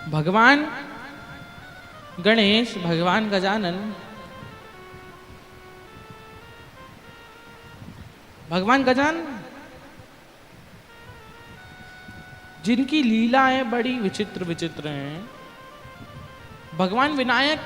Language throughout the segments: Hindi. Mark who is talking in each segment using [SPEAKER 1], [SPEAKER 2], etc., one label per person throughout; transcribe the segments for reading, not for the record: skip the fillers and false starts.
[SPEAKER 1] भगवान गणेश, भगवान गजानन, भगवान गजानन जिनकी लीलाएं बड़ी विचित्र विचित्र हैं। भगवान विनायक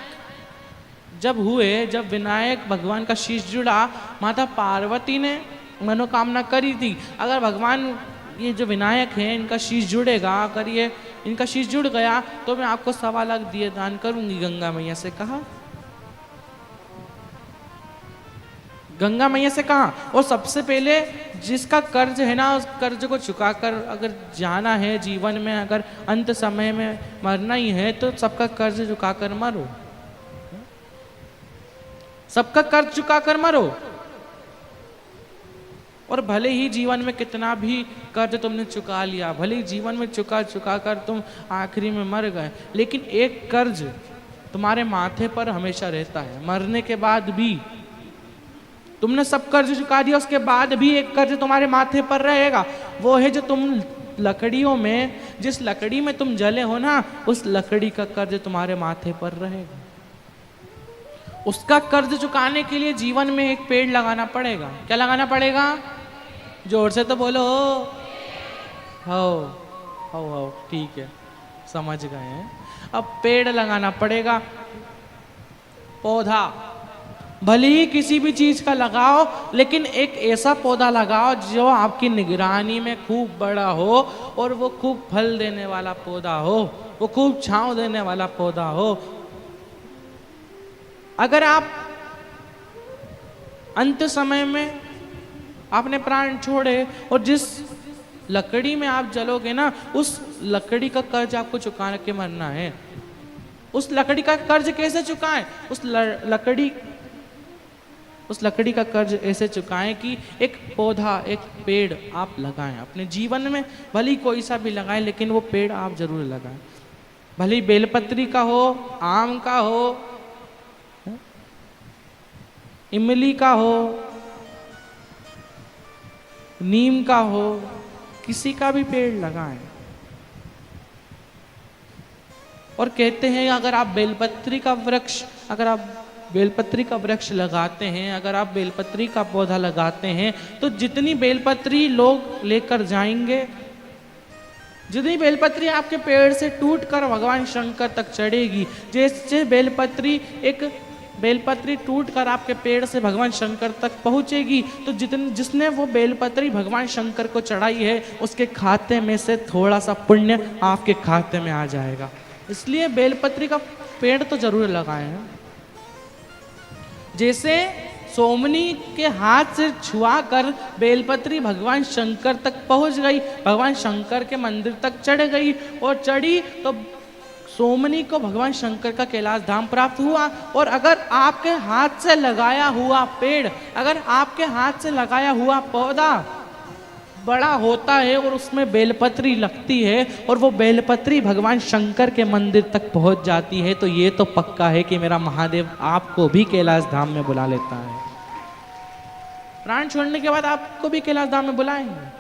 [SPEAKER 1] जब हुए, जब विनायक भगवान का शीश जुड़ा, माता पार्वती ने मनोकामना करी थी, अगर भगवान ये जो विनायक हैं इनका शीश जुड़ेगा, अगर ये इनका शीश जुड़ गया तो मैं आपको 1.25 लाख दिए दान करूंगी। गंगा मैया से कहा, गंगा मैया से कहा। और सबसे पहले जिसका कर्ज है ना, उस कर्ज को चुकाकर अगर जाना है जीवन में, अगर अंत समय में मरना ही है तो सबका कर्ज चुकाकर मरो, सबका कर्ज चुकाकर मरो। और भले ही जीवन में कितना भी कर्ज तुमने चुका लिया, भले ही जीवन में चुका कर तुम आखिरी में मर गए, लेकिन एक कर्ज तुम्हारे माथे पर हमेशा रहता है। मरने के बाद भी तुमने सब कर्ज चुका दिया, उसके बाद भी एक कर्ज तुम्हारे माथे पर रहेगा। वो है जो तुम लकड़ियों में, जिस लकड़ी में तुम जले हो ना, उस लकड़ी का कर्ज तुम्हारे माथे पर रहेगा। उसका कर्ज चुकाने के लिए जीवन में एक पेड़ लगाना पड़ेगा। क्या लगाना पड़ेगा? जोर से तो बोलो। हो ठीक है, समझ गए हैं। अब पेड़ लगाना पड़ेगा, पौधा भले ही किसी भी चीज का लगाओ, लेकिन एक ऐसा पौधा लगाओ जो आपकी निगरानी में खूब बड़ा हो और वो खूब फल देने वाला पौधा हो, वो खूब छांव देने वाला पौधा हो। अगर आप अंत समय में आपने प्राण छोड़े और जिस लकड़ी में आप जलोगे ना, उस लकड़ी का कर्ज आपको चुका के मरना है। उस लकड़ी का कर्ज कैसे चुकाएं? उस लकड़ी का कर्ज ऐसे चुकाएं कि एक पौधा, एक पेड़ आप लगाएं अपने जीवन में। भले ही कोई सा भी लगाएं, लेकिन वो पेड़ आप जरूर लगाएं। भले ही बेलपत्री का हो, आम का हो, इमली का हो, नीम का हो, किसी का भी पेड़ लगाएं। और कहते हैं अगर आप बेलपत्री का वृक्ष लगाते हैं, अगर आप बेलपत्री का पौधा लगाते हैं, तो जितनी बेलपत्री लोग लेकर जाएंगे, जितनी बेलपत्री आपके पेड़ से टूटकर भगवान शंकर तक चढ़ेगी, जैसे बेलपत्री टूटकर आपके पेड़ से भगवान शंकर तक पहुंचेगी, तो जिसने वो बेलपत्री भगवान शंकर को चढ़ाई है, उसके खाते में से थोड़ा सा पुण्य आपके खाते में आ जाएगा। इसलिए बेलपत्री का पेड़ तो जरूर लगाएं हैं। जैसे सोमनी के हाथ से छुआ कर बेलपत्री भगवान शंकर तक पहुंच गई, भगवान शंकर के मंदिर तक चढ़ गई, और चढ़ी तो सोमनी को भगवान शंकर का कैलाश धाम प्राप्त हुआ। और अगर आपके हाथ से लगाया हुआ पेड़, अगर आपके हाथ से लगाया हुआ पौधा बड़ा होता है और उसमें बेलपत्री लगती है और वो बेलपत्री भगवान शंकर के मंदिर तक पहुंच जाती है, तो ये तो पक्का है कि मेरा महादेव आपको भी कैलाश धाम में बुला लेता है। प्राण छोड़ने के बाद आपको भी कैलाश धाम में बुलाएंगे।